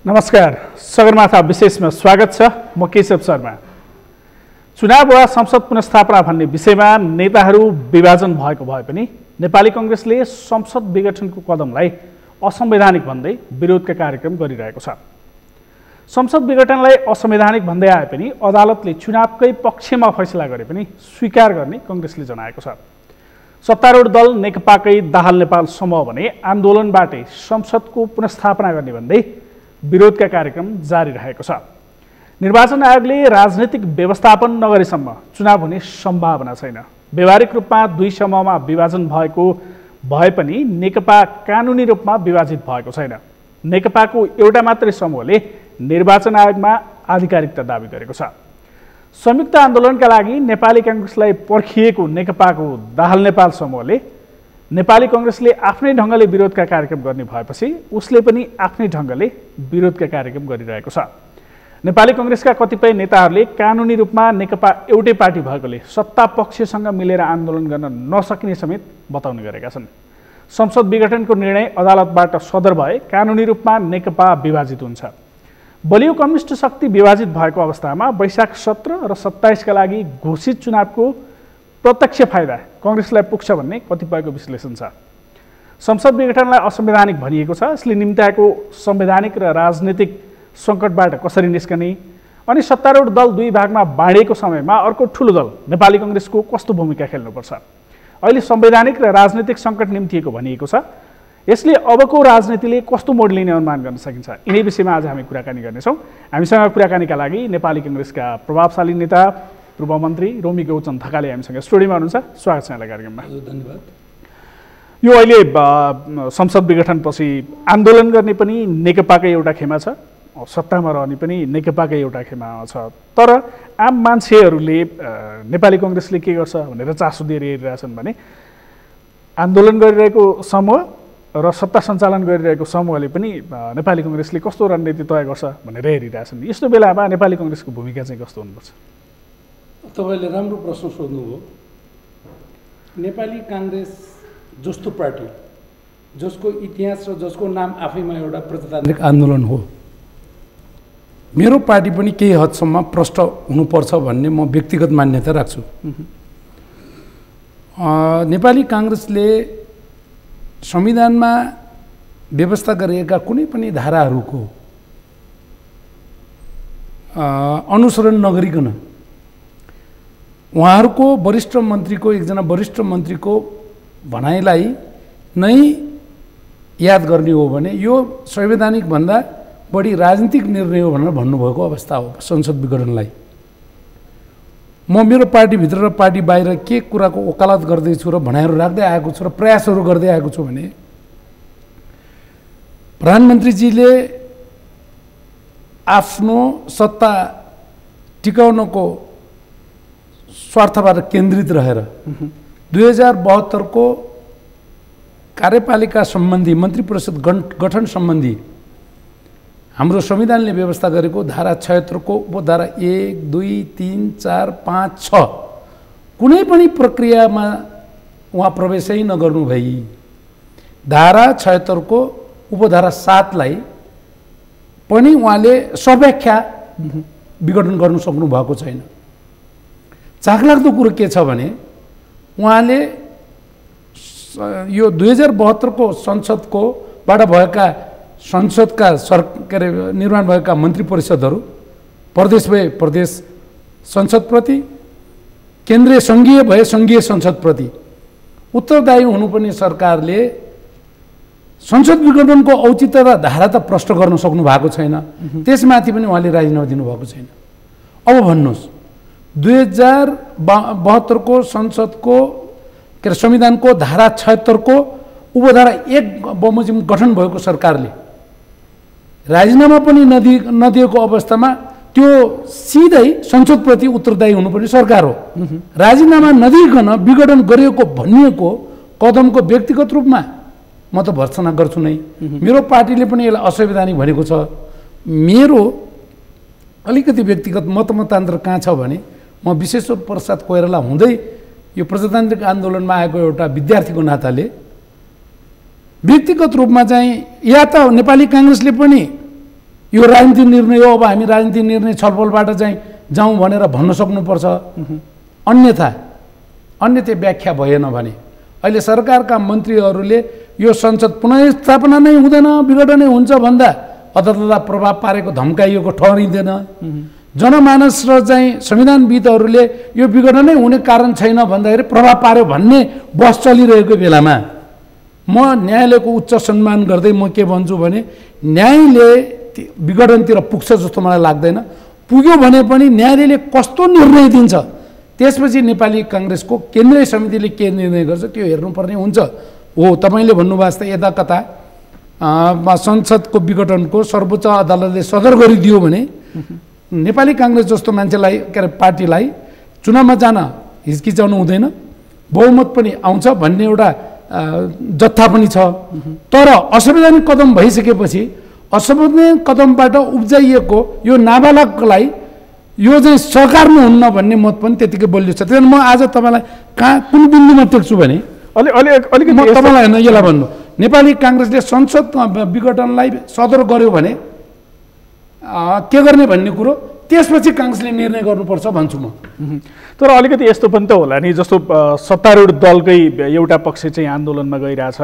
नमस्कार, सगरमाथा विशेषमा स्वागत छ। म केशव शर्मा। चुनाव वा संसद पुनर्स्थापना भन्ने विषयमा नेताहरू विभाजन भएको भए पनि नेपाली कांग्रेसले संसद विघटनको कदमलाई असंवैधानिक भन्दै विरोधका कार्यक्रम गरिरहेको छ। संसद विघटनलाई असंवैधानिक भन्दै आए पनि अदालतले चुनावकै पक्षमा फैसला गरे पनि स्वीकार गर्ने कांग्रेसले जनाएको छ। सत्तारूढ दल नेकपाकै दाहाल नेपाल समूह भने आन्दोलनबाटै संसदको पुनर्स्थापना गर्ने भन्दै विरोधका कार्यक्रम जारी रहेको छ। निर्वाचन आयोगले राजनीतिक व्यवस्थापन नगरेसम्म चुनाव हुने सम्भावना छैन। व्यवहारिक रूपमा दुई समूहमा विभाजन भएको भए पनि नेकपा कानुनी रूपमा विभाजित भएको छैन। नेकपाको एउटा मात्रै समूहले निर्वाचन आयोगमा आधिकारिकता दाबी गरेको छ। संयुक्त आन्दोलनका लागि नेपाली कांग्रेसलाई पर्खिएको नेकपाको दाहाल नेपाल समूहले नेपाली कांग्रेसले आफ्नै ढङ्गले विरोधका कार्यक्रम गर्ने भएपछि उसले पनि आफ्नै ढङ्गले विरोधका कार्यक्रम गरिरहेको छ। नेपाली कांग्रेसका कतिपय नेताहरूले कानुनी रूपमा नेकपा एउटै पार्टी भएकोले सत्ता पक्षसँग मिलेर आन्दोलन गर्न नसकिने समेत बताउने गरेका छन्। संसद विघटनको निर्णय अदालतबाट सदर भए कानुनी रूपमा नेकपा विभाजित हुन्छ। बलियो कम्युनिस्ट शक्ति विभाजित भएको अवस्थामा वैशाख 17 र 27 का लागि घोषित चुनावको प्रत्यक्ष फाइदा कांग्रेसलाई पुग्छ भन्ने कतिपयको विश्लेषण छ। संसद विघटनलाई असंवैधानिक भनिएको छ। यसले निम्त्याएको संवैधानिक र राजनीतिक सङ्कटबाट कसरी निस्कने अनि सत्तारूढ दल दुई भागमा बाँडिएको समयमा अर्को ठुलो दल नेपाली कांग्रेसको कस्तो भूमिका खेल्नुपर्छ, अहिले संवैधानिक र राजनीतिक सङ्कट निम्तिएको भनिएको छ। यसले अबको राजनीतिले कस्तो मोड लिने अनुमान गर्न सकिन्छ, यिनै विषयमा आज हामी कुराकानी गर्नेछौँ। हामीसँग कुराकानीका लागि नेपाली कांग्रेसका प्रभावशाली नेता पूर्व मन्त्री रोमी गौचन थकाले हामीसँग स्टुडियोमा हुनुहुन्छ। स्वागत छ यहाँलाई कार्यक्रममा। धन्यवाद। यो अहिले संसद विघटनपछि आन्दोलन गर्ने पनि नेकपाकै एउटा खेमा छ, सत्तामा रहने पनि नेकपाकै एउटा खेमा छ। तर आम मान्छेहरूले नेपाली कांग्रेसले के गर्छ भनेर चासो दिएर हेरिरहेछन् भने आन्दोलन गरिरहेको समूह र सत्ता सञ्चालन गरिरहेको समूहले पनि नेपाली कांग्रेसले कस्तो रणनीति तय गर्छ भनेर हेरिरहेछन्। यस्तो बेलामा नेपाली कांग्रेसको भूमिका चाहिँ कस्तो हुनुपर्छ? तपाईले राम्रो प्रश्न सोध्नुभयो। नेपाली कांग्रेस जस्तो पार्टी जसको इतिहास र जसको नाम आफैमा एउटा प्रजातान्त्रिक आन्दोलन हो, मेरो पार्टी पनि केही हदसम्म प्रष्ट हुनुपर्छ भन्ने म व्यक्तिगत मान्यता राख्छु। नेपाली कांग्रेसले संविधानमा व्यवस्था गरिएका कुनै पनि धाराहरूको अनुसरण नगरिकन उहाँहरूको वरिष्ठ मन्त्रीको एकजना वरिष्ठ मन्त्रीको भनाइलाई नै याद गर्ने हो भने यो संवैधानिक भन्दा बढी राजनीतिक निर्णय हो भनेर भन्नुभएको अवस्था हो संसद विघटनलाई। म मेरो पार्टीभित्र र पार्टी बाहिर के कुराको वकालत गर्दैछु र भनाइहरू राख्दै आएको छु र प्रयासहरू गर्दै आएको छु भने प्रधानमन्त्रीजीले आफ्नो सत्ता टिकाउनको स्वार्थबाट केन्द्रित रहेर 2072 को कार्यपालिका सम्बन्धी मन्त्री परिषद गठन सम्बन्धी हाम्रो संविधानले व्यवस्था गरेको धारा 76 को उपधारा 1, 2, 3, 4, 5, 6 कुनै पनि प्रक्रियामा उहाँ प्रवेशै नगर्नु भई धारा 76 को उपधारा 7 लाई पनि उहाँले सव्याख्या विघटन गर्न सक्नु भएको छैन। चाखलाग्दो कुरो के छ भने उहाँले यो 2072 को संसदको बाट भएका संसदका निर्माण भएका मन्त्री परिषदहरू प्रदेश भए प्रदेश संसदप्रति, केन्द्रीय सङ्घीय भए सङ्घीय संसदप्रति उत्तरदायी हुनुपर्ने सरकारले संसद विघटनको औचित्यता धारा त प्रष्ट गर्न सक्नु भएको छैन। त्यसमाथि पनि उहाँले राजीनामा दिनुभएको छैन। अब भन्नुहोस् 2072 को संसदको के संविधानको धारा 76 को उपधारा 1 बमोजिम गठन भएको सरकारले राजीनामा पनि नदिएको अवस्थामा त्यो सिधै संसदप्रति उत्तरदायी हुनुपर्ने सरकार हो। राजीनामा नदिइकन विघटन गरिएको भनिएको कदमको व्यक्तिगत रूपमा म त भर्त्सना गर्छु नै। मेरो पार्टीले पनि यसलाई असंवैधानिक भनेको छ। मेरो अलिकति व्यक्तिगत मतमतान्तर कहाँ छ भने म विश्वेश्वर प्रसाद कोइराला हुँदै यो प्रजातान्त्रिक आन्दोलनमा आएको एउटा विद्यार्थीको नाताले व्यक्तिगत रूपमा चाहिँ या त नेपाली कांग्रेसले पनि यो राजनीतिक निर्णय हो, अब हामी राजनीतिक निर्णय छलफलबाट चाहिँ जाउँ भनेर भन्न सक्नुपर्छ। अन्यथा व्याख्या भएन भने अहिले सरकारका मन्त्रीहरूले यो संसद पुनर्स्थापना नै हुँदैन, विघटनै हुन्छ भन्दा अदालतलाई प्रभाव पारेको धम्काइएको ठहरिँदैन। जनमानस र चाहिँ संविधानविदहरूले यो विघटनै हुने कारण छैन भन्दाखेरि प्रभाव पार्यो भन्ने बहस चलिरहेको बेलामा म न्यायालयको उच्च सम्मान गर्दै म के भन्छु भने न्यायले विघटनतिर पुग्छ जस्तो मलाई लाग्दैन। पुग्यो भने पनि न्यायालयले कस्तो निर्णय दिन्छ त्यसपछि नेपाली काङ्ग्रेसको केन्द्रीय समितिले के निर्णय गर्छ त्यो हेर्नुपर्ने हुन्छ। हो, तपाईँले भन्नुभएको जस्तै यता कता संसदको विघटनको सर्वोच्च अदालतले सदर गरिदियो भने नेपाली काङ्ग्रेस जस्तो मान्छेलाई के अरे पार्टीलाई चुनावमा जान हिचकिचाउनु हुँदैन, बहुमत पनि आउँछ भन्ने एउटा जत्था पनि छ। तर असंवैधानिक कदम भइसकेपछि असंवैधानिक कदमबाट उब्जाइएको यो नाबालकलाई यो चाहिँ स्वीकार्नुहुन्न भन्ने मत पनि त्यतिकै बलियो छ। त्यही म आज तपाईँलाई कुन बिन्दुमा टेक्छु भने अलिकति म तपाईँलाई होइन यसलाई भन्नु, नेपाली काङ्ग्रेसले संसद विघटनलाई सदर गर्यो भने के गर्ने भन्ने कुरो त्यसपछि काङ्ग्रेसले निर्णय गर्नुपर्छ भन्छु म। तर अलिकति यस्तो पनि त होला नि, जस्तो सत्तारूढ दलकै एउटा पक्ष चाहिँ आन्दोलनमा गइरहेछ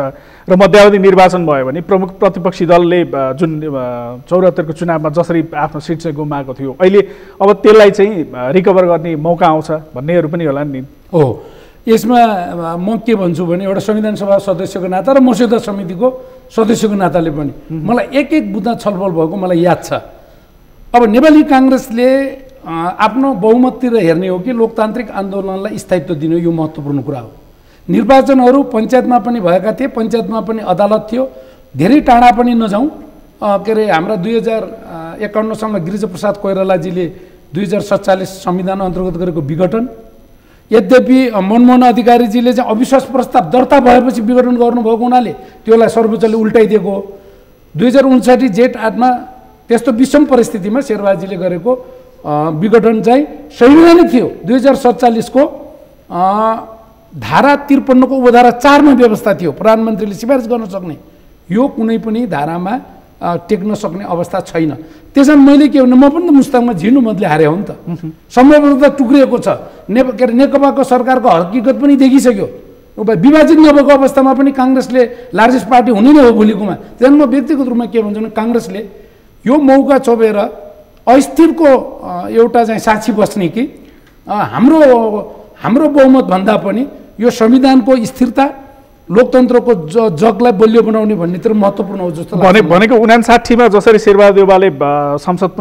र मध्यावधि निर्वाचन भयो भने प्रमुख प्रतिपक्षी दलले जुन 74को चुनावमा जसरी आफ्नो सिट चाहिँ गुमाएको थियो अहिले अब त्यसलाई चाहिँ रिकभर गर्ने मौका आउँछ भन्नेहरू पनि होला नि। हो, यसमा म के भन्छु भने एउटा संविधान सभा सदस्यको नाता र मस्यौदा समितिको सदस्यको नाताले पनि मलाई एक बुँदा छलफल भएको मलाई याद छ। अब नेपाली काङ्ग्रेसले आफ्नो बहुमततिर हेर्ने हो कि लोकतान्त्रिक आन्दोलनलाई स्थायित्व दिने, यो महत्त्वपूर्ण कुरा हो। निर्वाचनहरू पञ्चायतमा पनि भएका थिए, पञ्चायतमा पनि अदालत थियो, धेरै टाढा पनि नजाउँ। के अरे हाम्रा 2051 सालमा गिरिजाप्रसाद कोइरालाजीले 2047 संविधान अन्तर्गत गरेको विघटन, यद्यपि मनमोहन अधिकारीजीले चाहिँ अविश्वास प्रस्ताव दर्ता भएपछि विघटन गर्नुभएको हुनाले त्यसलाई सर्वोच्चले उल्टाइदिएको। 2059 जेठ 8मा त्यस्तो विषम परिस्थितिमा शेरबहादुरजीले गरेको विघटन चाहिँ संवैधानिक थियो। 2047 को धारा 53 को उपधारा 4 मा व्यवस्था थियो प्रधानमन्त्रीले सिफारिस गर्न सक्ने, यो कुनै पनि धारामा टेक्न सक्ने अवस्था छैन। त्यसैले मैले के भन्नु, म पनि त मुस्ताङमा झिनु मतले हारे हो नि त, सम्भवतः टुक्रिएको छ। नेकपाको सरकारको हकीकत पनि देखिसक्यो, विभाजित नभएको अवस्थामा पनि काङ्ग्रेसले लार्जेस्ट पार्टी हुने नै हो भोलिकोमा। त्यसैले म व्यक्तिगत रूपमा के भन्छु भने काङ्ग्रेसले यो मौका छोपेर अस्थिरको एउटा चाहिँ साक्षी बस्ने कि हाम्रो बहुमत भन्दा पनि यो संविधानको स्थिरता लोकतन्त्रको जगलाई बलियो बनाउने भन्नेतिर महत्त्वपूर्ण हो जस्तो लाग्छ। भनेको 59 मा जसरी शेरबहादुर देउवाले संसद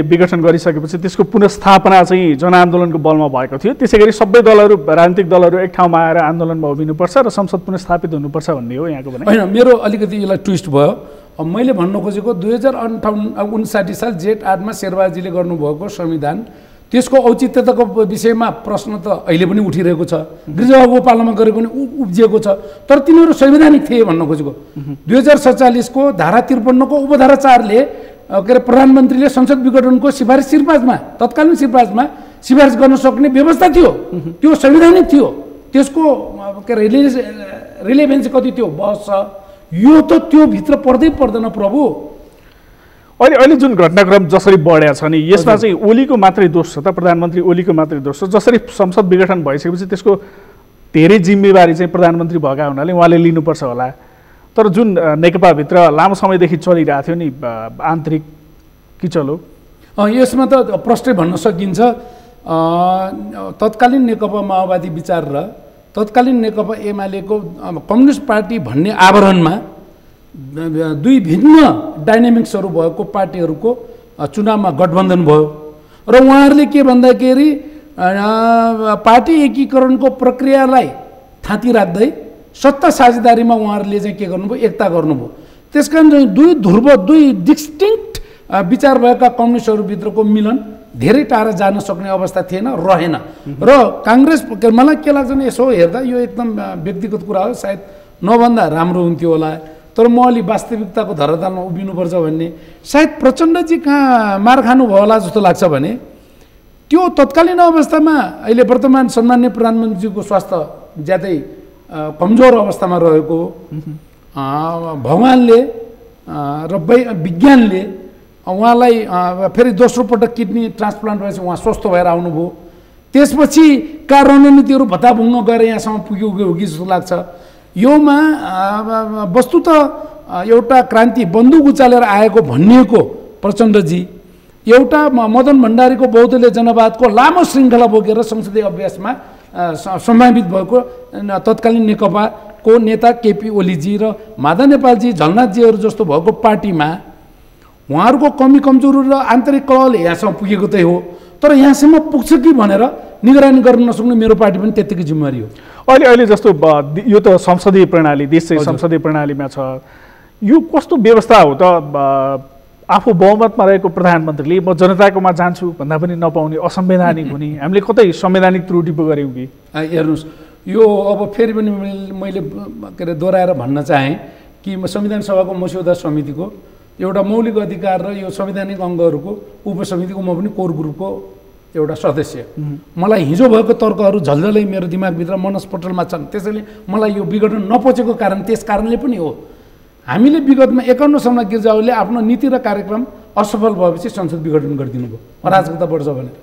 विघटन गरिसकेपछि त्यसको पुनर्स्थापना चाहिँ जनआन्दोलनको बलमा भएको थियो। त्यसैगरी सबै दलहरू राजनीतिक दलहरू एक ठाउँमा आएर आन्दोलनमा उभिनुपर्छ र संसद पुनर्स्थापित हुनुपर्छ भन्ने हो यहाँको भनाइ। होइन, मेरो अलिकति यसलाई ट्विस्ट भयो। मैले भन्न खोजेको 2059 साल जेठ 8 मा शेरबहादुरजीले गर्नुभएको संविधान त्यसको औचित्यताको विषयमा प्रश्न त अहिले पनि उठिरहेको छ, गिरिजाबाबुको पालामा गरेको पनि उब्जिएको छ, तर तिनीहरू संवैधानिक थिए भन्न खोजेको। 2047 को धारा 53 को उपधारा 4 ले के अरे प्रधानमन्त्रीले संसद विघटनको तत्कालीन सिफारिस गर्न सक्ने व्यवस्था थियो, त्यो संवैधानिक थियो। त्यसको के अरे रिलेभेन्स कति थियो बहस छ, यो त त्यो भित्र पर्दै पर्दैन प्रभु। अहिले जुन घटनाक्रम जसरी बढ्या छ नि यसमा चाहिँ ओलीको मात्रै दोष छ त, प्रधानमन्त्री ओलीको मात्रै दोष छ? जसरी संसद विघटन भइसकेपछि त्यसको धेरै जिम्मेवारी चाहिँ प्रधानमन्त्री भएका हुनाले उहाँले लिनुपर्छ होला। तर जुन नेकपाभित्र लामो समयदेखि चलिरहेको थियो नि आन्तरिक किचलो, यसमा त प्रष्टै भन्न सकिन्छ तत्कालीन नेकपा माओवादी विचार र तत्कालीन नेकपा एमालेको कम्युनिस्ट पार्टी भन्ने आवरणमा दुई भिन्न डाइनामिक्सहरू भएको पार्टीहरूको चुनावमा गठबन्धन भयो र उहाँहरूले के भन्दाखेरि पार्टी एकीकरणको प्रक्रियालाई थाती राख्दै सत्ता साझेदारीमा उहाँहरूले चाहिँ के गर्नुभयो, एकता गर्नुभयो। त्यसकारण चाहिँ दुई डिस्टिङ्क्ट विचार भएका कम्युनिस्टहरूभित्रको मिलन धेरै टाढा जान सक्ने अवस्था थिएन, रहेन। र काङ्ग्रेस मलाई के लाग्छ भने यसो हेर्दा यो एकदम व्यक्तिगत कुरा हो, सायद नभन्दा राम्रो हुन्थ्यो होला, तर म अलि वास्तविकताको धरातलमा उभिनुपर्छ भन्ने। सायद प्रचण्डजी कहाँ मार खानुभयो होला जस्तो लाग्छ भने त्यो तत्कालीन अवस्थामा अहिले वर्तमान सम्माननीय प्रधानमन्त्रीजीको स्वास्थ्य ज्यादै कमजोर अवस्थामा रहेको, भगवानले र विज्ञानले उहाँलाई फेरि दोस्रो पटक किडनी ट्रान्सप्लान्ट भएपछि उहाँ स्वस्थ भएर आउनुभयो। त्यसपछिका रणनीतिहरू भत्ताभुङ्ग गएर यहाँसम्म पुग्यो हो कि जस्तो लाग्छ। योमा वस्तुत एउटा क्रान्ति बन्दुक उचालेर आएको भनिएको प्रचण्डजी एउटा मदन भण्डारीको बौद्धले जनवादको लामो श्रृङ्खला बोकेर संसदीय अभ्यासमा सम्भावित भएको तत्कालीन नेकपाको नेता केपी ओलीजी र माधव नेपालजी झलनाथजीहरू जस्तो भएको पार्टीमा उहाँहरूको कमी कमजोरी र आन्तरिक कलहले यहाँसम्म पुगेको चाहिँ हो। तर यहाँसम्म पुग्छ कि भनेर निगरानी गर्न नसक्ने मेरो पार्टी पनि त्यत्तिकै जिम्मेवारी हो। अहिले जस्तो यो त संसदीय प्रणाली, देश चाहिँ संसदीय प्रणालीमा छ, यो कस्तो व्यवस्था हो त? आफू बहुमतमा रहेको प्रधानमन्त्रीले म जनताकोमा जान्छु भन्दा पनि नपाउने, असंवैधानिक हुने, हामीले कतै संवैधानिक त्रुटि पो गऱ्यौँ कि? हेर्नुहोस्, यो अब फेरि पनि मैले के अरे दोहोऱ्याएर भन्न चाहेँ कि संविधान सभाको मस्यौदा समितिको एउटा मौलिक अधिकार र यो संवैधानिक अङ्गहरूको उपसमितिको म पनि कोर ग्रुपको एउटा सदस्य। मलाई हिजो भएको तर्कहरू झल्झलै मेरो दिमागभित्र मनस्पटलमा छन्। त्यसैले मलाई यो विघटन नपचेको कारण त्यस कारणले पनि हो। हामीले विगतमा 51 सम्म गिर्जाहरूले आफ्नो नीति र कार्यक्रम असफल भएपछि संसद विघटन गरिदिनु भयो अराजकता बढ्छ भनेर।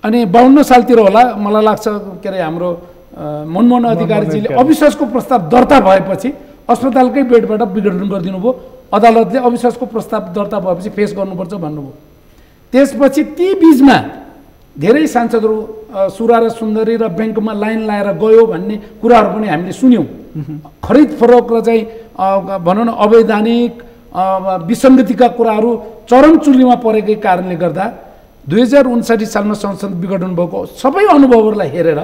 अनि 52 सालतिर होला मलाई लाग्छ के अरे हाम्रो मनमोहन अधिकारीजीले अविश्वासको प्रस्ताव दर्ता भएपछि अस्पतालकै बेडबाट विघटन गरिदिनु भयो। अदालतले अविश्वासको प्रस्ताव दर्ता भएपछि फेस गर्नुपर्छ भन्नुभयो। त्यसपछि ती बिचमा धेरै सांसदहरू सुरा र सुन्दरी र ब्याङ्कमा लाइन लाएर गयो भन्ने कुराहरू पनि हामीले सुन्यौँ। खरिद फरोक र चाहिँ भनौँ न अवैधानिक विसङ्गतिका कुराहरू चरम चुलीमा परेकै कारणले गर्दा 2059 सालमा संसद विघटन भएको सबै अनुभवहरूलाई हेरेर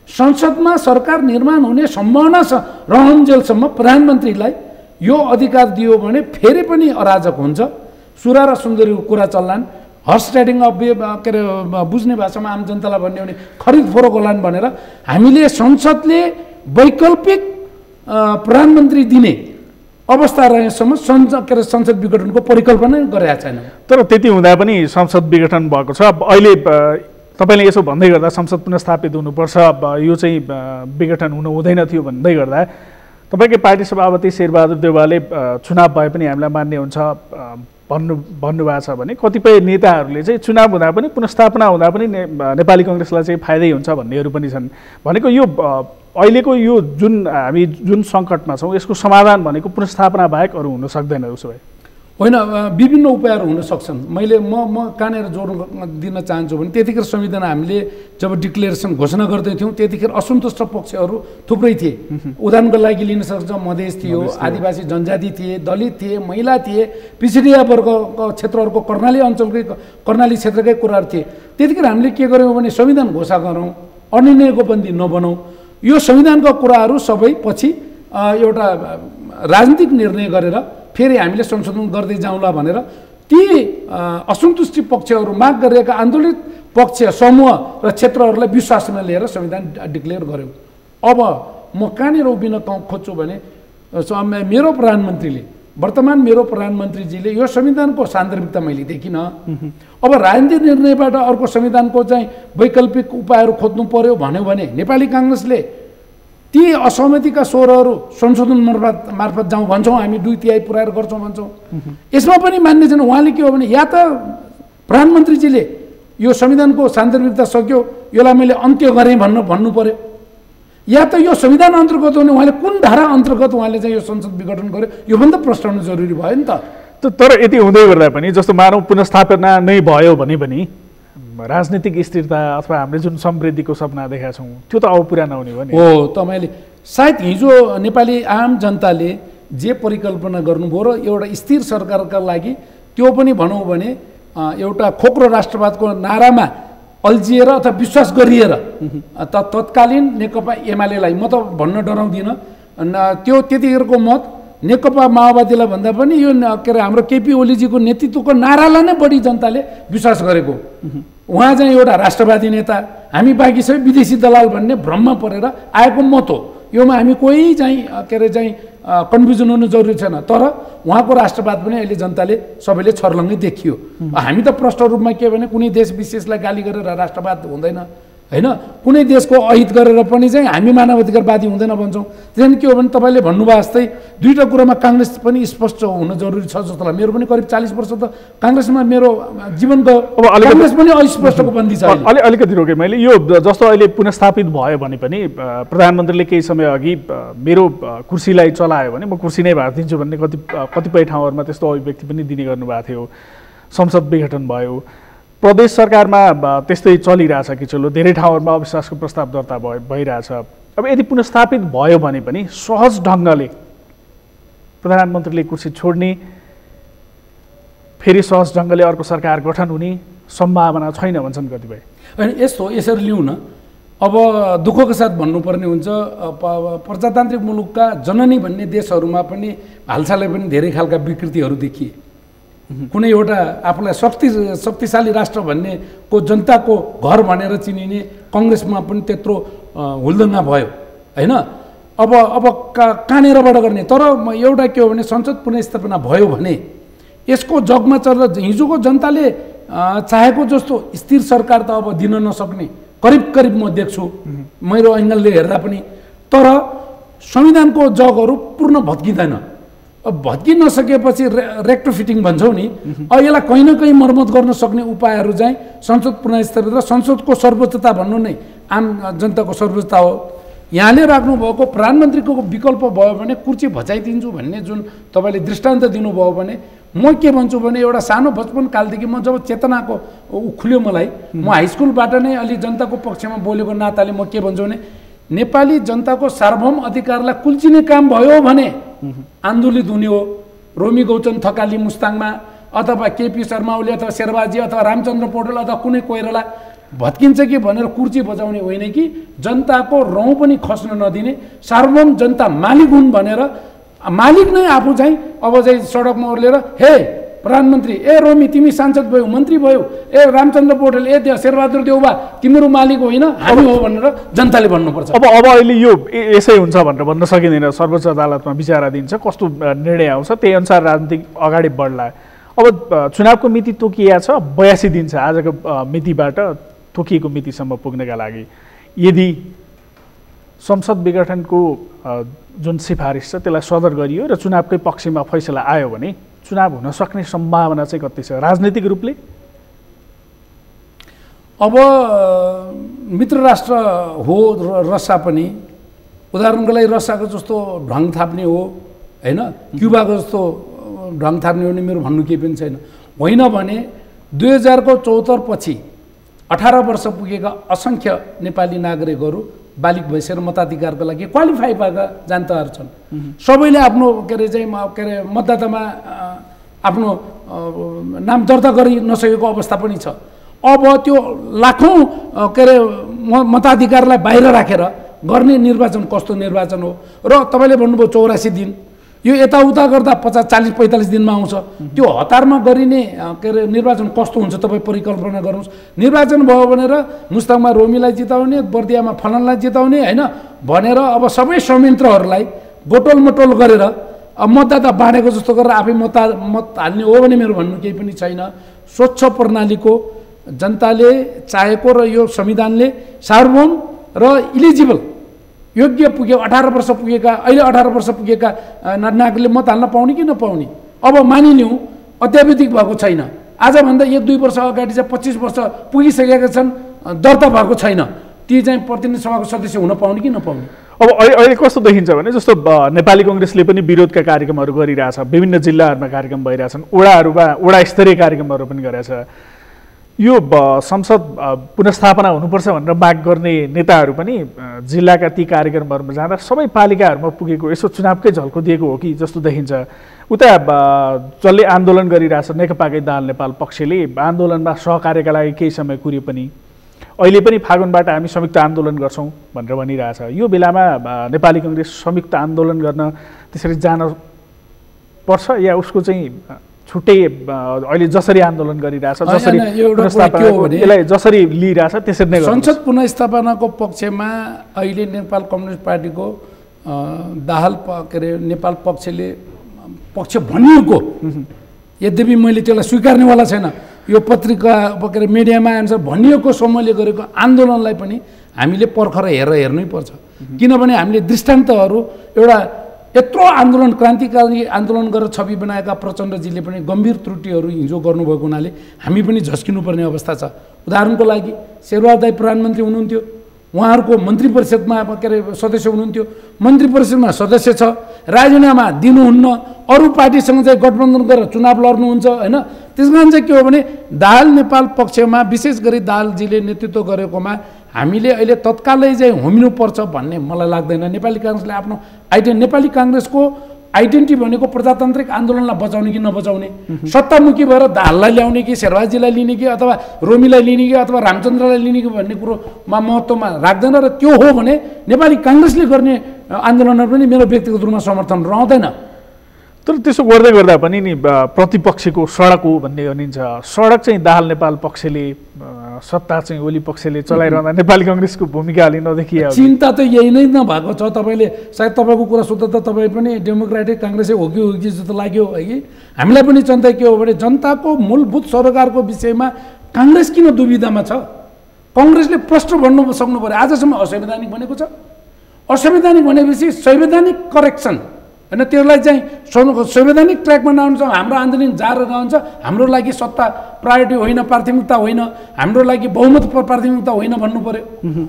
संसदमा सरकार निर्माण हुने सम्भावना रहन्जेलसम्म प्रधानमन्त्रीलाई यो अधिकार दियो भने फेरि पनि अराजक हुन्छ। सुरा र सुन्दरीको कुरा चल्लान्, हर्स ट्रेडिङ अफ के अरे बुझ्ने भाषामा आम जनतालाई भन्ने भने खरिद फरोक होलान् भनेर हामीले संसदले वैकल्पिक प्रधानमन्त्री दिने अवस्था रहेसम्म के अरे संसद विघटनको परिकल्पना गरेका छैन। तर त्यति हुँदा पनि संसद विघटन भएको छ। अहिले तपाईँले यसो भन्दै गर्दा संसद पुनस्थापित हुनुपर्छ, यो चाहिँ विघटन हुनु हुँदैन थियो भन्दै गर्दा तपाईँकै पार्टी सभापति शेरबहादुर देउवाले चुनाव भए पनि हामीलाई मान्ने हुन्छ भन्नुभएको छ भने कतिपय नेताहरूले चाहिँ चुनाव हुँदा पनि पुनस्थापना हुँदा पनि नेपाली कङ्ग्रेसलाई चाहिँ फाइदै हुन्छ भन्नेहरू पनि छन्। भनेको यो अहिलेको यो हामी जुन सङ्कटमा छौँ यसको समाधान भनेको पुनस्थापना बाहेक अरू हुन सक्दैन उसो भए? होइन, विभिन्न उपायहरू हुन सक्छन्। म कहाँनिर जोड दिन चाहन्छु भने त्यतिखेर संविधान हामीले जब डिक्लेरेसन घोषणा गर्दै थियौँ त्यतिखेर असन्तुष्ट पक्षहरू थुप्रै थिए। उदाहरणको लागि लिन सक्छ मधेस थियो, आदिवासी जनजाति थिए, दलित थिए, महिला थिए, पिछडिया वर्गको क्षेत्रहरूको कर्णाली क्षेत्रकै कुराहरू थिए। त्यतिखेर हामीले के गर्यौँ भने संविधान घोषणा गरौँ, अनिर्णयको बन्दी नबनाउँ। यो संविधानका कुराहरू सबै पछि एउटा राजनीतिक निर्णय गरेर फेरि हामीले संशोधन गर्दै जाउँला भनेर ती असन्तुष्टि पक्षहरू माग गरिएका आन्दोलित पक्ष समूह र क्षेत्रहरूलाई विश्वासमा लिएर संविधान डिक्लेयर गर्यौँ। अब म कहाँनिर उभिन खोज्छु भने मेरो प्रधानमन्त्रीले वर्तमान मेरो प्रधानमन्त्रीजीले यो संविधानको सान्दर्भिकता मैले देखिनँ। अब राजनीतिक निर्णयबाट अर्को संविधानको चाहिँ वैकल्पिक उपायहरू खोज्नु पर्यो भन्यो भने नेपाली काङ्ग्रेसले ती असहमतिका स्वरहरू संशोधन मार्फत जाउँ भन्छौँ, हामी 2/3 पुऱ्याएर गर्छौँ भन्छौँ। यसमा पनि मान्ने छैन। उहाँले के हो भने या त प्रधानमन्त्रीजीले यो संविधानको सान्दर्भिकता सक्यो, यसलाई मैले अन्त्य गरेँ भन्नु पर्यो, या त यो संविधान अन्तर्गत हो भने उहाँले कुन धारा अन्तर्गत उहाँले चाहिँ यो संसद विघटन गर्यो योभन्दा प्रश्न हुनु जरुरी भयो नि त। तर यति हुँदै गर्दा पनि जस्तो मानव पुनस्थापना नै भयो भने पनि राजनीतिक स्थिरता अथवा हामीले जुन समृद्धिको सपना देखाएको छौँ त्यो त अब पुरा नहुने हो नि। हो, तपाईँले सायद हिजो नेपाली आम जनताले जे परिकल्पना गर्नुभयो र एउटा स्थिर सरकारका लागि त्यो पनि भनौँ भने एउटा खोक्रो राष्ट्रवादको नारामा अल्झिएर अथवा विश्वास गरिएर तत्कालीन नेकपा एमालेलाई म त भन्न डराउँदिनँ, त्यो त्यतिखेरको मत नेकपा माओवादीलाई भन्दा पनि यो के अरे हाम्रो केपी ओलीजीको नेतृत्वको नारालाई नै बढी जनताले विश्वास गरेको। उहाँ चाहिँ एउटा राष्ट्रवादी नेता, हामी बाँकी सबै विदेशी दलाल भन्ने भ्रममा परेर आएको मत हो। योमा हामी कोही चाहिँ के अरे चाहिँ कन्फ्युजन हुनु जरुरी छैन। तर उहाँको राष्ट्रवाद पनि अहिले जनताले सबैले छर्लङ्गै देखियो। हामी त प्रष्ट रूपमा के भने कुनै देश विशेषलाई गाली गरेर राष्ट्रवाद हुँदैन, हैन। कुनै देशको अहित गरेर पनि चाहिँ हामी मानवाधिकारवादी हुँदैन भन्छौँ। त्यसैले के हो भने तपाईँले भन्नुभयो जस्तै दुईवटा कुरामा काङ्ग्रेस पनि स्पष्ट हुन जरुरी छ जस्तो लाग्छ। मेरो पनि करिब 40 वर्ष त काङ्ग्रेसमा मेरो जीवनको काङ्ग्रेस पनि अस्पष्टको बन्दी छ। अलिकति रोकेँ मैले यो जस्तो अहिले पुनस्थापित भयो भने पनि प्रधानमन्त्रीले केही समय अघि मेरो कुर्सीलाई चलायो भने म कुर्सी नै भाँचिदिन्छु भन्ने कतिपय ठाउँहरूमा त्यस्तो अभिव्यक्ति पनि दिने गर्नुभएको थियो। संसद विघटन भयो, प्रदेश सरकारमा त्यस्तै चलिरहेछ कि चलो धेरै ठाउँहरूमा अविश्वासको प्रस्ताव दर्ता भइरहेछ। अब यदि पुनस्थापित भयो भने पनि सहज ढङ्गले प्रधानमन्त्रीले कुर्सी छोड्ने, फेरि सहज ढङ्गले अर्को सरकार गठन हुने सम्भावना छैन भन्छन् कतिपय। होइन यसरी लिउँ न, अब दुःखको साथ भन्नुपर्ने हुन्छ प्रजातान्त्रिक मुलुकका जननी भन्ने देशहरूमा पनि हालसालै पनि धेरै खालका विकृतिहरू देखिए। कुनै एउटा आफूलाई शक्तिशाली राष्ट्र भन्ने को जनताको घर भनेर चिनिने कङ्ग्रेसमा पनि त्यत्रो हुलदङ्गा भयो हैन। अब कानेरबाट गर्ने, तर एउटा के हो भने संसद पुनर्स्थापना भयो भने यसको जगमा चलेर हिजोको जनताले चाहेको जस्तो स्थिर सरकार त अब दिन नसक्ने करिब म देख्छु मेरो एङ्गलले हेर्दा पनि। तर संविधानको जगहरू पूर्ण भत्किँदैन। अब भत्किन नसकेपछि रेक्टोफिटिङ भन्छौँ नि, यसलाई कहीँ न कहीँ मर्मत गर्न सक्ने उपायहरू चाहिँ संसद पुनर्स्थापित र संसदको सर्वोच्चता भन्नु नै आम जनताको सर्वोच्चता हो। यहाँले राख्नुभएको प्रधानमन्त्रीको विकल्प भयो भने कुर्सी भचाइदिन्छु भन्ने जुन तपाईँले दृष्टान्त दिनुभयो भने म के भन्छु भने एउटा सानो बचपन कालदेखि म जब चेतनाको खुल्यो मलाई, म हाइस्कुलबाट नै अलि जनताको पक्षमा बोलेको नाताले म के भन्छु भने नेपाली जनताको सार्वभौम अधिकारलाई कुल्चिने काम भयो भने आन्दोलित हुने हो। रोमी गौतम थकाली मुस्ताङमा अथवा केपी शर्मा ओली अथवा शेरबाजी अथवा रामचन्द्र पौडेल अथवा कुनै कोइराला भत्किन्छ कि भनेर कुर्सी बजाउने होइन कि जनताको रौँ पनि खस्न नदिने, सार्वभौम जनता मालिक हुन् भनेर मालिक नै आफू चाहिँ अब चाहिँ सडकमा ओर्लेर हे प्रधानमन्त्री, ए रोमी तिमी सांसद भयो, मन्त्री भयो, ए रामचन्द्र पौडेल, ए शेरबहादुर देउबा तिम्रो मालिक होइन हामी हो भनेर जनताले भन्नुपर्छ। अब अहिले यो यसै हुन्छ भनेर भन्न सकिँदैन। सर्वोच्च अदालतमा विचाराधीन छ, कस्तो निर्णय आउँछ त्यही अनुसार राजनीतिक अगाडि बढ्ला। अब चुनावको मिति तोकिया छ, 82 दिन छ आजको मितिबाट तोकिएको मितिसम्म पुग्नका लागि। यदि संसद विघटनको जुन सिफारिस छ त्यसलाई सदर गरियो र चुनावकै पक्षमा फैसला आयो भने चुनाव हुन सक्ने सम्भावना चाहिँ कति छ राजनीतिक रूपले? अब मित्र राष्ट्र हो रसा पनि, उदाहरणको लागि रसाको जस्तो ढङ थाप्ने हो हैन, क्युबाको जस्तो ढङ थाप्ने हो भने मेरो भन्नु केही पनि छैन। होइन भने 2074 पछि 18 वर्ष पुगेका असङ्ख्य नेपाली नागरिकहरू बालिक भइसकेर मताधिकारको लागि क्वालिफाई भएका जनताहरू छन्। सबैले आफ्नो मतदातामा आफ्नो नाम दर्ता गरि नसकेको अवस्था पनि छ। अब त्यो लाखौँ मताधिकारलाई बाहिर राखेर गर्ने निर्वाचन कस्तो निर्वाचन हो? र तपाईँले भन्नुभयो 84 दिन, यो यताउता गर्दा 50, 40, 45 दिनमा आउँछ। त्यो हतारमा गरिने निर्वाचन कस्तो हुन्छ तपाईँ परिकल्पना गर्नुहोस्। निर्वाचन भयो भनेर मुस्ताङमा रोमीलाई जिताउने, बर्दियामा फलानलाई जिताउने हैन भनेर अब सबै संयन्त्रहरूलाई गोटोल मटोल गरेर मतदाता बाँडेको जस्तो गरेर आफै मत हाल्ने हो भने मेरो भन्नु केही पनि छैन। स्वच्छ प्रणालीको जनताले चाहेको र यो संविधानले सार्वभौम र इलिजिबल योग्य पुग्यो 18 वर्ष पुगेका, अहिले 18 वर्ष पुगेका नागरिकले मत हाल्न पाउने कि नपाउने अब मानिलिउँ अत्यावधिक भएको छैन। आजभन्दा 1-2 वर्ष अगाडि चाहिँ 25 वर्ष पुगिसकेका छन्, दर्ता भएको छैन, ती चाहिँ प्रतिनिधि सभाको सदस्य हुन पाउने कि नपाउने? अब अहिले कस्तो देखिन्छ भने जस्तो नेपाली कङ्ग्रेसले पनि विरोधका कार्यक्रमहरू गरिरहेछ, विभिन्न जिल्लाहरूमा कार्यक्रम भइरहेछन्, वडा स्तरीय कार्यक्रमहरू पनि गरेछ। यो संसद पुनर्स्थापना हुनुपर्छ भनेर माग गर्ने नेताहरू पनि जिल्लाका ती कार्यक्रमहरूमा जाँदा सबै पालिकाहरूमा पुगेको यसो चुनावकै झल्को दिएको हो कि जस्तो देखिन्छ। उता जसले आन्दोलन गरिरहेछ नेकपाकै दाहाल नेपाल पक्षले आन्दोलनमा सहकार्यका लागि केही समय कुर्यो पनि, अहिले पनि फागुनबाट हामी संयुक्त आन्दोलन गर्छौँ भनेर भनिरहेछ। यो बेलामा नेपाली कङ्ग्रेस संयुक्त आन्दोलन गर्न त्यसरी जान पर्छ या उसको चाहिँ छुट्टै अहिले जसरी आन्दोलन गरिरहेछ, जसरी यसलाई जसरी लिइरहेछ त्यसरी नै संसद पुनर्स्थापनाको पक्षमा अहिले नेपाल कम्युनिस्ट पार्टीको दाहाल नेपाल पक्षले पक्ष भनिएको, यद्यपि मैले त्यसलाई स्वीकार्नेवाला छैन। यो पत्रिका के अरे मिडियामा अनुसार भनिएको समूहले गरेको आन्दोलनलाई पनि हामीले पर्खर हेर्नै पर्छ। किनभने हामीले दृष्टान्तहरू एउटा यत्रो आन्दोलन क्रान्तिकारी आन्दोलन गरेर छवि बनाएका प्रचण्डजीले पनि गम्भीर त्रुटिहरू हिजो गर्नुभएको हुनाले हामी पनि झस्किनुपर्ने अवस्था छ। उदाहरणको लागि शेरबहादुर दाइ प्रधानमन्त्री हुनुहुन्थ्यो, उहाँहरूको मन्त्री परिषदमा के अरे सदस्य हुनुहुन्थ्यो, मन्त्री परिषदमा सदस्य छ, राजीनामा दिनुहुन्न, अरू पार्टीसँग चाहिँ गठबन्धन गरेर चुनाव लड्नुहुन्छ होइन। त्यस कारण चाहिँ के हो भने दाहाल नेपाल पक्षमा विशेष गरी दाहालजीले नेतृत्व गरेकोमा हामीले अहिले तत्कालै चाहिँ होमिनुपर्छ भन्ने मलाई लाग्दैन। नेपाली काङ्ग्रेसले आफ्नो नेपाली काङ्ग्रेसको आइडेन्टिटी भनेको प्रजातान्त्रिक आन्दोलनलाई बचाउने कि नबचाउने, सत्तामुखी भएर दाहाललाई ल्याउने कि शेरबहादुरजीलाई लिने कि अथवा रोमीलाई लिने कि अथवा रामचन्द्रलाई लिने कि भन्ने कुरोमा महत्त्वमा राख्दैन। र त्यो हो भने नेपाली काङ्ग्रेसले गर्ने आन्दोलनहरू पनि मेरो व्यक्तिगत रूपमा समर्थन रहँदैन। तर त्यसो गर्दै गर्दा पनि नि प्रतिपक्षको सडक हो भन्ने भनिन्छ। सडक चाहिँ दाहाल नेपाल पक्षले, सत्ता चाहिँ ओली पक्षले चलाइरहँदा नेपाली काङ्ग्रेसको भूमिका अलि नदेखिए। चिन्ता त यही नै नभएको छ। तपाईँले सायद तपाईँको कुरा सोध्दा त तपाईँ पनि डेमोक्रेटिक काङ्ग्रेसै हो कि जस्तो लाग्यो है कि। हामीलाई पनि चिन्ता के हो भने जनताको मूलभूत सरोकारको विषयमा काङ्ग्रेस किन दुविधामा छ? कङ्ग्रेसले प्रश्न भन्न सक्नु पऱ्यो। आजसम्म असंवैधानिक भनेको छ। असंवैधानिक भनेपछि संवैधानिक करेक्सन होइन, त्यसलाई चाहिँ संवैधानिक ट्र्याकमा नआउनु छ। हाम्रो आन्दोलन जारी रहन्छ। हाम्रो लागि सत्ता प्रायोरिटी होइन, प्राथमिकता होइन, हाम्रो लागि बहुमत प्राथमिकता होइन भन्नु पर्यो।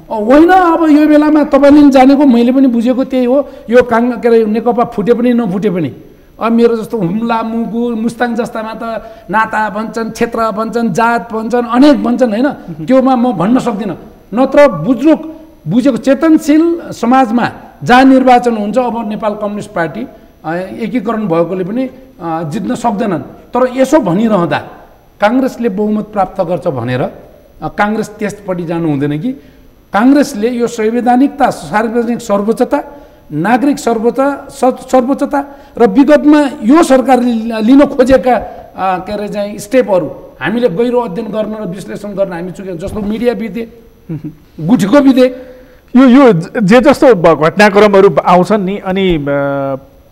होइन, अब यो बेलामा तपाईँले पनि जानेको मैले पनि बुझेको त्यही हो। यो के अरे नेकपा फुटे पनि नफुटे पनि अब मेरो जस्तो हुम्ला, मुगु, मुस्ताङ जस्तामा त नाता भन्छन्, क्षेत्र भन्छन्, जात भन्छन्, अनेक भन्छन् होइन। त्योमा म भन्न सक्दिनँ। नत्र बुझेको चेतनशील समाजमा जहाँ निर्वाचन हुन्छ अब नेपाल कम्युनिस्ट पार्टी एकीकरण भएकोले पनि जित्न सक्दैनन्। तर यसो भनिरहँदा काङ्ग्रेसले बहुमत प्राप्त गर्छ भनेर काङ्ग्रेस त्यसपट्टि जानु हुँदैन कि काङ्ग्रेसले यो संवैधानिकता, सार्वजनिक सर्वोच्चता, नागरिक सर्वोच्चता र विगतमा यो सरकारले लिन खोजेका के अरे चाहिँ स्टेपहरू हामीले गहिरो अध्ययन गर्न र विश्लेषण गर्न हामी चुक्यौँ। जस्तो मिडिया विधेयक, गुठीको विधेयक, यो जे जस्तो घटनाक्रमहरू आउँछन् नि, अनि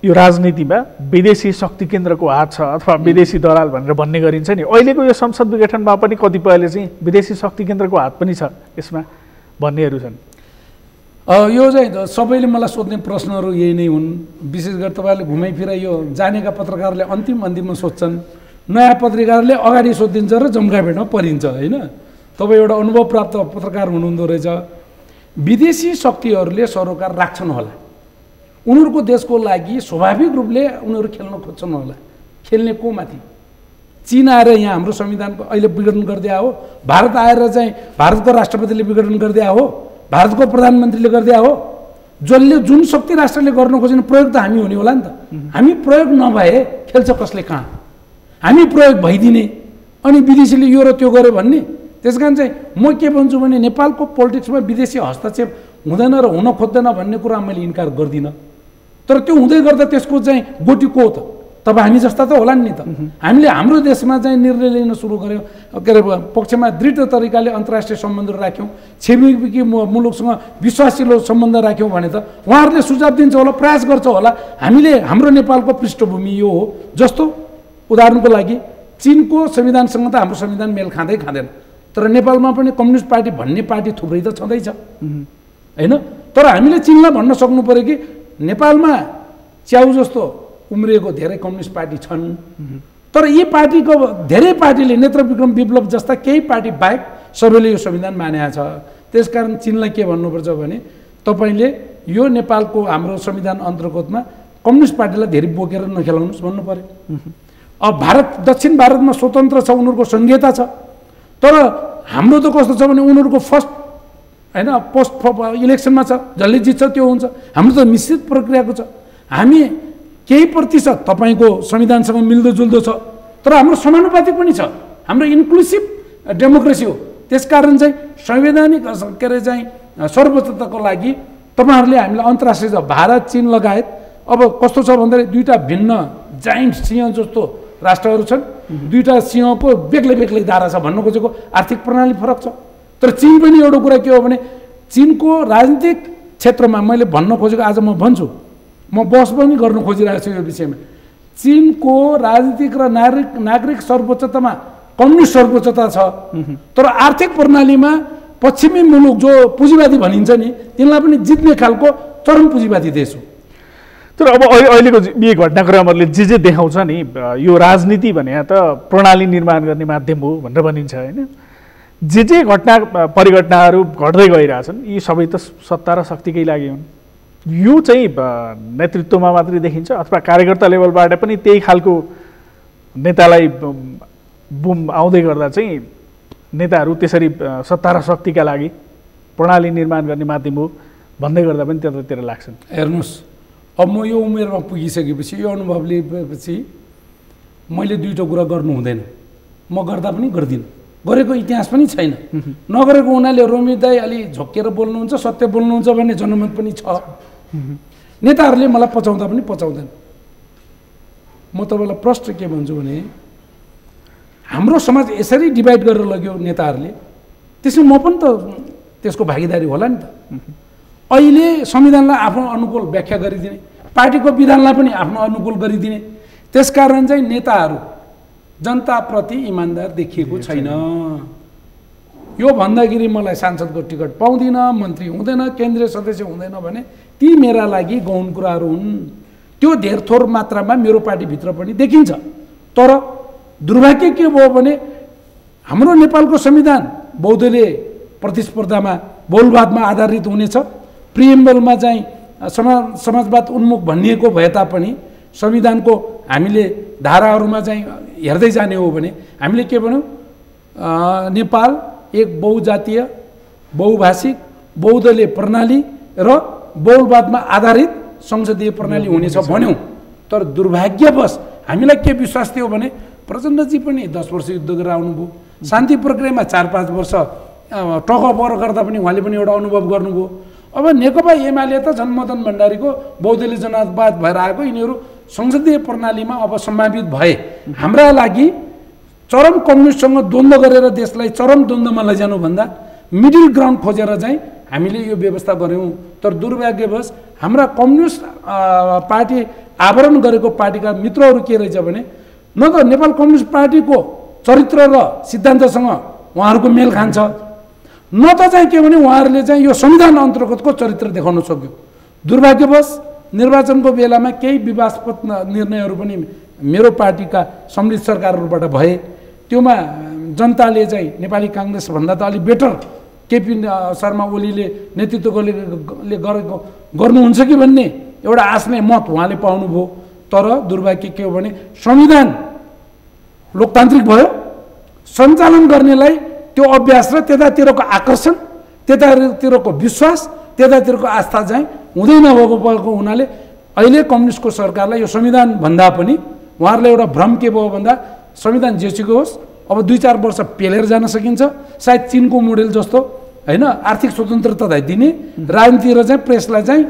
यो राजनीतिमा विदेशी शक्ति केन्द्रको हात छ अथवा विदेशी दलाल भनेर भन्ने गरिन्छ नि। अहिलेको यो संसद विघटनमा पनि कतिपयले चाहिँ विदेशी शक्ति केन्द्रको हात पनि छ यसमा भन्नेहरू छन्। यो चाहिँ सबैले मलाई सोध्ने प्रश्नहरू यही नै हुन्। विशेष गरी तपाईँहरूले घुमाइफिराइ यो जानेका पत्रकारले अन्तिममा सोध्छन्, नयाँ पत्रकारले अगाडि सोधिदिन्छ र जम्का भेटमा परिन्छ होइन। तपाईँ एउटा अनुभव प्राप्त पत्रकार हुनुहुँदो रहेछ। विदेशी शक्तिहरूले सरोकार राख्छन् होला, उनीहरूको देशको लागि स्वाभाविक रूपले उनीहरू खेल्न खोज्छन् होला। खेल्ने को माथि? चीन आएर यहाँ हाम्रो संविधानको अहिले विघटन गरिदिया हो, भारत आएर चाहिँ भारतको राष्ट्रपतिले विघटन गरिदिया हो, भारतको प्रधानमन्त्रीले गरिदिया हो। जसले जुन शक्ति राष्ट्रले गर्न खोजेन प्रयोग त हामी हुने होला नि त। हामी प्रयोग नभए खेल्छ कसले कहाँ? हामी प्रयोग भइदिने अनि विदेशीले यो र त्यो गर्यो भन्ने। त्यस कारण चाहिँ म के भन्छु भने नेपालको पोलिटिक्समा विदेशी हस्तक्षेप हुँदैन र हुन खोज्दैन भन्ने कुरा मैले इन्कार गर्दिनँ। तर त्यो हुँदै गर्दा त्यसको चाहिँ गोटी को हो त? तपाईँ हामी जस्ता त होला नि त। हामीले हाम्रो देशमा चाहिँ निर्णय लिन सुरु गऱ्यौँ, के अरे पक्षमा दृढ तरिकाले अन्तर्राष्ट्रिय सम्बन्धहरू राख्यौँ, छिमेकी मुलुकसँग विश्वासिलो सम्बन्ध राख्यौँ भने त उहाँहरूले सुझाव दिन्छ होला, प्रयास गर्छ होला। हामीले हाम्रो नेपालको पृष्ठभूमि यो हो। जस्तो उदाहरणको लागि चीनको संविधानसँग त हाम्रो संविधान मेल खाँदैन, तर नेपालमा पनि कम्युनिस्ट पार्टी भन्ने पार्टी थुप्रै त छँदैछ होइन। तर हामीले चीनलाई भन्न सक्नु पऱ्यो कि नेपालमा च्याउ जस्तो उम्रिएको धेरै कम्युनिस्ट पार्टी छन्, तर यी पार्टीको धेरै पार्टीले नेत्रविक्रम विप्लव जस्ता केही पार्टी बाहेक सबैले यो संविधान मानेको छ। त्यसकारण चीनलाई के भन्नुपर्छ भने तपाईँले यो नेपालको हाम्रो संविधान अन्तर्गतमा कम्युनिस्ट पार्टीलाई धेरै बोकेर नखेलाउनुहोस् भन्नु पर्यो। अब भारत दक्षिण भारतमा स्वतन्त्र छ, उनीहरूको संहिता छ, तर हाम्रो त कस्तो छ भने उनीहरूको फर्स्ट होइन पोस्ट इलेक्सनमा छ, जसले जित्छ त्यो हुन्छ। हाम्रो त मिश्रित प्रक्रियाको छ। हामी केही प्रतिशत तपाईँको संविधानसँग मिल्दोजुल्दो छ, तर हाम्रो समानुपातिक पनि छ, हाम्रो इन्क्लुसिभ डेमोक्रेसी हो। त्यसकारण चाहिँ संवैधानिक के अरे चाहिँ सर्वोच्चताको लागि तपाईँहरूले हामीलाई अन्तर्राष्ट्रिय भारत चीन लगायत अब कस्तो छ भन्दाखेरि दुईवटा भिन्न जाइन्ट सिंह जस्तो राष्ट्रहरू छन्, दुईवटा सिंहको बेग्लै बेग्लै धारा छ। भन्नु खोजेको आर्थिक प्रणाली फरक छ। तर चीन पनि एउटा कुरा के हो भने चीनको राजनीतिक क्षेत्रमा मैले भन्न खोजेको आज म भन्छु, म बहस पनि गर्न खोजिरहेको छु यो विषयमा। चीनको राजनीतिक र नागरिक सर्वोच्चतामा कम्युनिस्ट सर्वोच्चता छ। तर आर्थिक प्रणालीमा पश्चिमी मुलुक जो पुँजीवादी भनिन्छ नि तिनलाई पनि जित्ने खालको चरम पुँजीवादी देश हो। तर अब अहिलेको यी घटनाक्रमहरूले जे देखाउँछ नि यो राजनीति भने त प्रणाली निर्माण गर्ने माध्यम हो भनेर भनिन्छ होइन। जे घटना परिघटनाहरू घट्दै गइरहेछन् यी सबै त सत्ता र शक्तिकै लागि हुन्। यो चाहिँ नेतृत्वमा मात्रै देखिन्छ अथवा कार्यकर्ता लेभलबाट पनि त्यही खालको नेतालाई बुम आउँदै गर्दा चाहिँ नेताहरू त्यसरी सत्ता र शक्तिका लागि प्रणाली निर्माण गर्ने माध्यम हो भन्दै गर्दा पनि त्यतातिर लाग्छन्। हेर्नुहोस् अब म यो उमेरमा पुगिसकेपछि यो अनुभव लिएपछि मैले दुईवटा कुरा गर्नु हुँदैन, म गर्दा पनि गर्दिनँ, गरेको इतिहास पनि छैन। नगरेको हुनाले रोमी दाई अलि झोकेर बोल्नुहुन्छ, सत्य बोल्नुहुन्छ भन्ने जनमत पनि छ। नेताहरूले मलाई पचाउँदा पनि पचाउँदैन। म तपाईँलाई प्रश्न के भन्छु भने हाम्रो समाज यसरी डिभाइड गरेर लग्यो नेताहरूले, त्यसमा म पनि त त्यसको भागीदारी होला नि त। अहिले संविधानलाई आफ्नो अनुकूल व्याख्या गरिदिने, पार्टीको विधानलाई पनि आफ्नो अनुकूल गरिदिने, त्यसकारण चाहिँ नेताहरू जनताप्रति इमान्दार देखिएको छैन। यो भन्दाखेरि मलाई सांसदको टिकट पाउँदिन, मन्त्री हुँदैन, केन्द्रीय सदस्य हुँदैन भने ती मेरा लागि गौण कुराहरू हुन्। त्यो धेर थोर मात्रामा मेरो पार्टीभित्र पनि देखिन्छ। तर दुर्भाग्य के भयो भने हाम्रो नेपालको संविधान बहुदलीय प्रतिस्पर्धामा बहुलवादमा आधारित हुनेछ। प्रिएम्बलमा चाहिँ समाजवाद उन्मुख भनिएको भए तापनि संविधानको हामीले धाराहरूमा चाहिँ हेर्दै जाने हो भने हामीले के भन्यौँ, नेपाल एक बहुजातीय बहुभाषिक बहुदलीय प्रणाली र बहुलवादमा आधारित संसदीय प्रणाली हुनेछ भन्यौँ। तर दुर्भाग्यवश हामीलाई के विश्वास थियो भने प्रचण्डजी पनि 10 वर्ष युद्ध गरेर आउनुभयो, शान्ति प्रक्रियामा 4-5 वर्ष टकपर गर्दा पनि उहाँले पनि एउटा अनुभव गर्नुभयो। अब नेकपा एमाले त झन् मदन भण्डारीको बहुदलीय जनादेशवाद भएर आएको, यिनीहरू संसदीय प्रणालीमा अब सम्भावित भए हाम्रा लागि चरम कम्युनिस्टसँग द्वन्द्व गरेर देशलाई चरम द्वन्द्वमा लैजानुभन्दा मिडल ग्राउन्ड खोजेर चाहिँ हामीले यो व्यवस्था गऱ्यौँ। तर दुर्भाग्यवश हाम्रा कम्युनिस्ट पार्टी आवरण गरेको पार्टीका मित्रहरू के रहेछ भने न त नेपाल कम्युनिस्ट पार्टीको चरित्र र सिद्धान्तसँग उहाँहरूको मेल खान्छ, न त चाहिँ के भने उहाँहरूले चाहिँ यो संविधान अन्तर्गतको चरित्र देखाउन सक्यो। दुर्भाग्यवश निर्वाचनको बेलामा केही विवादास्पद निर्णयहरू पनि मेरो पार्टीका सम्मिलित सरकारहरूबाट भए, त्योमा जनताले चाहिँ नेपाली काङ्ग्रेसभन्दा त अलि बेटर केपी शर्मा ओलीले नेतृत्व गरेको गर्नुहुन्छ कि भन्ने एउटा आशले मत उहाँले पाउनुभयो। तर दुर्भाग्य के हो भने संविधान लोकतान्त्रिक भयो, सञ्चालन गर्नेलाई त्यो अभ्यास र त्यतातिरको आकर्षण, त्यतातिरको विश्वास, त्यतातिरको आस्था चाहिँ हुँदै नभएको हुनाले अहिले कम्युनिस्टको सरकारलाई यो संविधान भन्दा पनि उहाँहरूलाई एउटा भ्रम के भयो भन्दा संविधान जेसुकै होस् अब 2-4 वर्ष पेलेर जान सकिन्छ, सायद चीनको मोडेल जस्तो होइन, आर्थिक स्वतन्त्रता दिने, राजनीति र चाहिँ प्रेसलाई चाहिँ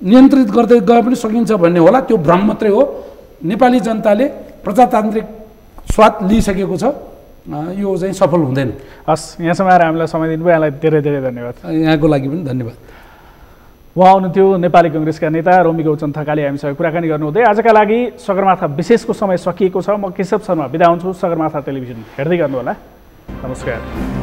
नियन्त्रित गर्दै गए पनि सकिन्छ भन्ने होला, त्यो भ्रम मात्रै हो। नेपाली जनताले प्रजातान्त्रिक स्वाद लिइसकेको छ, यो चाहिँ सफल हुँदैन। हस्, यहाँसम्म आएर हामीलाई समय दिनुभयो, यहाँलाई धेरै धेरै धन्यवाद। यहाँको लागि पनि धन्यवाद। उहाँ हुनुहुन्थ्यो नेपाली काङ्ग्रेसका नेता रोमी गौचन थकाली हामीसँग कुराकानी गर्नुहुँदै। आजका लागि सगरमाथा विशेषको समय सकिएको छ। म केशव शर्मा बिदा हुन्छु। सगरमाथा टेलिभिजन हेर्दै गर्नुहोला। नमस्कार।